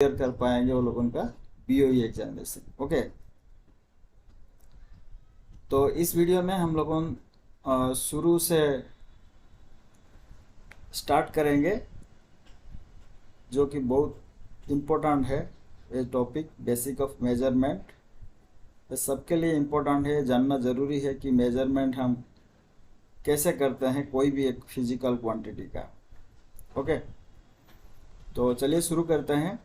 Clear कर पाएंगे वो लोगों का बीओई एग्जामिनेशन। ओके, तो इस वीडियो में हम लोगों शुरू से स्टार्ट करेंगे, जो कि बहुत इम्पोर्टेंट है। ये टॉपिक बेसिक ऑफ मेजरमेंट, ये सबके लिए इम्पोर्टेंट है, जानना ज़रूरी है कि मेजरमेंट हम कैसे करते हैं कोई भी एक फिजिकल क्वांटिटी का। ओके, तो चलिए शुरू करते हैं।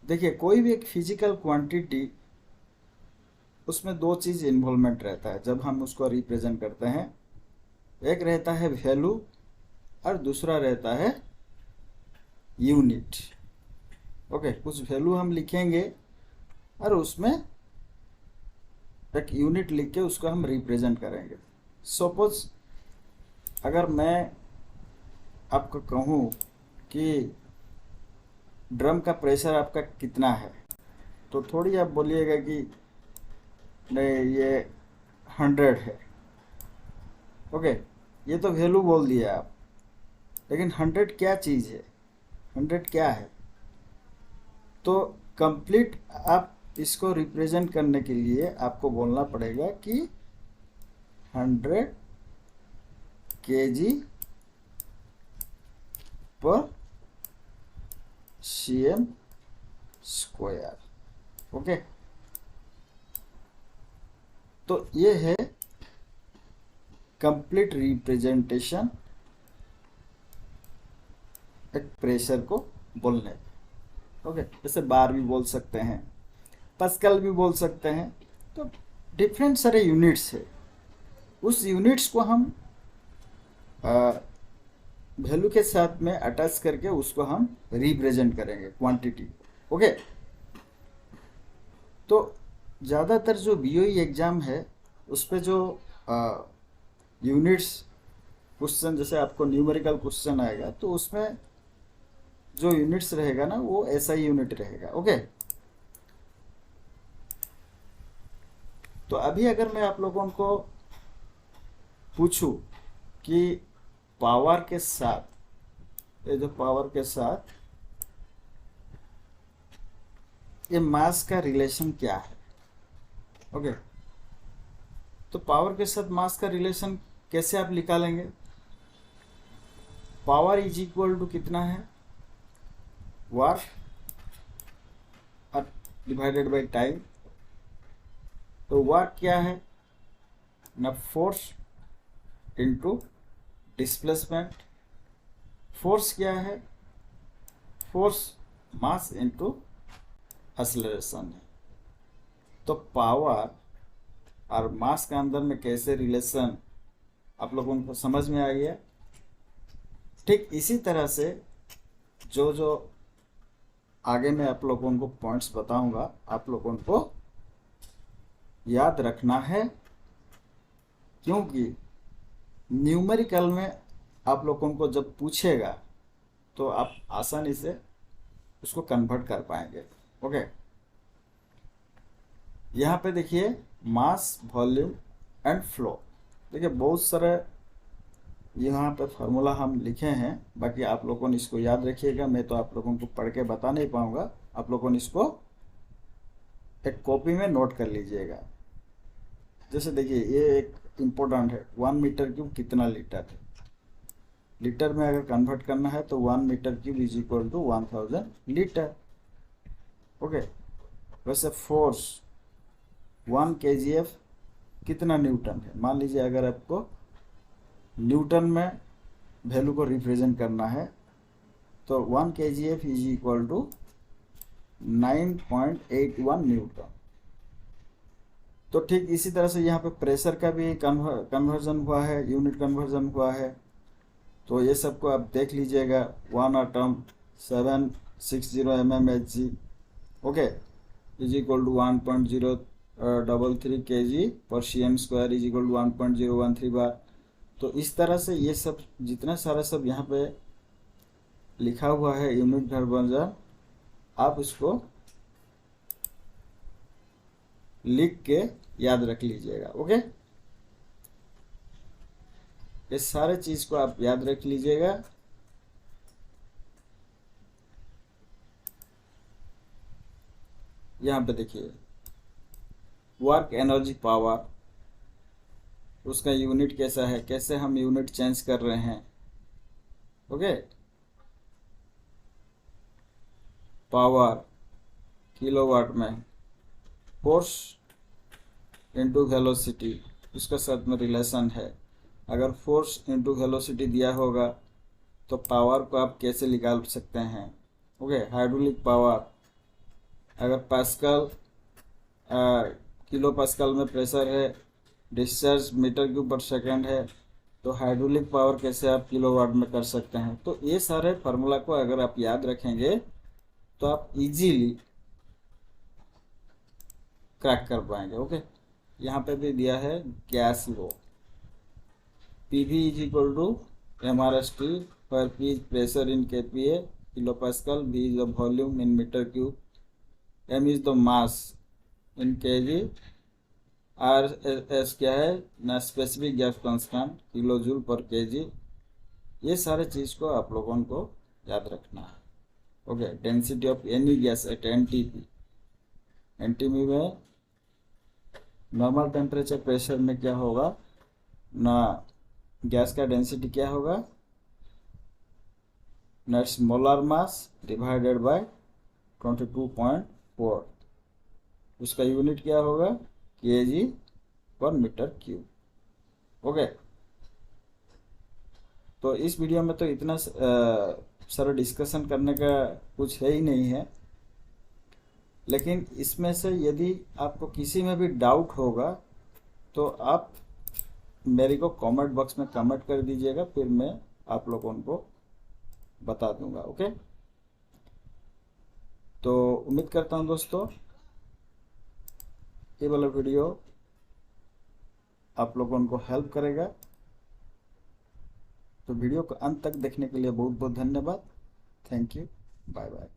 देखिए, कोई भी एक फिजिकल क्वांटिटी, उसमें दो चीज़ इन्वॉल्वमेंट रहता है जब हम उसको रिप्रेजेंट करते हैं। एक रहता है वैल्यू और दूसरा रहता है यूनिट। ओके, कुछ वैल्यू हम लिखेंगे और उसमें एक यूनिट लिख के उसको हम रिप्रेजेंट करेंगे। सपोज अगर मैं आपको कहूँ कि ड्रम का प्रेशर आपका कितना है, तो थोड़ी आप बोलिएगा कि नहीं ये 100 है। ओके, ये तो वैल्यू बोल दिया आप, लेकिन 100 क्या चीज़ है, 100 क्या है? तो कंप्लीट आप इसको रिप्रेजेंट करने के लिए आपको बोलना पड़ेगा कि 100 kg per cm square. Okay, तो ये है कंप्लीट रिप्रेजेंटेशन एक प्रेशर को बोलने। ओके, जैसे बार भी बोल सकते हैं, पास्कल भी बोल सकते हैं। तो डिफरेंट सारे यूनिट्स है, उस यूनिट्स को हम वैल्यू के साथ में अटैच करके उसको हम रिप्रेजेंट करेंगे क्वांटिटी। ओके, तो ज़्यादातर जो बीओई एग्ज़ाम है उस पे जो यूनिट्स क्वेश्चन, जैसे आपको न्यूमेरिकल क्वेश्चन आएगा तो उसमें जो यूनिट्स रहेगा ना वो एसआई यूनिट रहेगा। ओके, तो अभी अगर मैं आप लोगों को पूछूं कि पावर के साथ, ये जो पावर के साथ ये मास का रिलेशन क्या है? ओके, तो पावर के साथ मास का रिलेशन कैसे आप निकालेंगे? पावर इज इक्वल टू कितना है, वाट डिवाइडेड बाय टाइम। तो वाट क्या है ना, फोर्स इनटू डिस्प्लेसमेंट। फोर्स क्या है, फोर्स मास इनटू एक्सेलरेशन है। तो पावर और मास के अंदर में कैसे रिलेशन आप लोगों को समझ में आ गया। ठीक इसी तरह से जो जो आगे मैं आप लोगों को पॉइंट्स बताऊंगा, आप लोगों को याद रखना है, क्योंकि न्यूमेरिकल में आप लोगों को जब पूछेगा तो आप आसानी से उसको कन्वर्ट कर पाएंगे। ओके, यहाँ पे देखिए मास, वॉल्यूम एंड फ्लो। देखिए बहुत सारे यहाँ पे फार्मूला हम लिखे हैं, बाकी आप लोगों ने इसको याद रखिएगा। मैं तो आप लोगों को पढ़ के बता नहीं पाऊंगा, आप लोगों ने इसको एक कॉपी में नोट कर लीजिएगा। जैसे देखिए ये एक इम्पोर्टेंट है, 1 मीटर क्यूब कितना लीटर है। लीटर में अगर कन्वर्ट करना है तो 1 metre cube is equal to 1000 litre. Okay, वैसे फोर्स 1 kgf कितना न्यूटन है। मान लीजिए अगर आपको न्यूटन में वैल्यू को रिप्रेजेंट करना है तो 1 kgf is equal to 9.81 newton. तो ठीक इसी तरह से यहाँ पे प्रेशर का भी कन्वर्जन हुआ है, यूनिट कन्वर्जन हुआ है। तो ये सबको आप देख लीजिएगा। 1 atm 760 mmHg, okay, is equal to 1.033 kg per cm square is equal to 1.013 bar. तो इस तरह से ये सब जितना सारा सब यहाँ पे लिखा हुआ है यूनिट कन्वर्जन, आप इसको लिख के याद रख लीजिएगा। ओके, ये सारे चीज को आप याद रख लीजिएगा। यहाँ पे देखिए वर्क एनर्जी पावर, उसका यूनिट कैसा है, कैसे हम यूनिट चेंज कर रहे हैं। ओके, पावर किलोवाट में, फोर्स इनटू वेलोसिटी, उसका साथ में रिलेशन है। अगर फोर्स इनटू वेलोसिटी दिया होगा तो पावर को आप कैसे निकाल सकते हैं। ओके, हाइड्रोलिक पावर, अगर पास्कल किलो पास्कल में प्रेशर है, डिस्चार्ज मीटर क्यूब पर सेकेंड है, तो हाइड्रोलिक पावर कैसे आप किलोवाट में कर सकते हैं। तो ये सारे फार्मूला को अगर आप याद रखेंगे तो आप इजीली क्रैक कर पाएंगे। ओके, यहाँ पे भी दिया है gas law, PV is equal to MRST, पर P is pressure in KPa kilo pascal, V is the volume in metre cube, M is the mass in kg, RS क्या है ना, specific gas constant kilo joule per kg। ये सारे चीज़ को आप लोगों को याद रखना है। Okay, density of any gas at NTP, NTP में नॉर्मल टेम्परेचर प्रेशर में क्या होगा ना, गैस का डेंसिटी क्या होगा ना, मोलर मास डिवाइडेड बाय 22.4, उसका यूनिट क्या होगा kg पर मीटर क्यूब। ओके, तो इस वीडियो में तो इतना सारा डिस्कशन करने का कुछ है ही नहीं है, लेकिन इसमें से यदि आपको किसी में भी डाउट होगा तो आप मेरे को कमेंट बॉक्स में कमेंट कर दीजिएगा, फिर मैं आप लोगों को बता दूंगा। ओके, तो उम्मीद करता हूँ दोस्तों ये वाला वीडियो आप लोगों को हेल्प करेगा। तो वीडियो को अंत तक देखने के लिए बहुत बहुत धन्यवाद। Thank you, bye bye.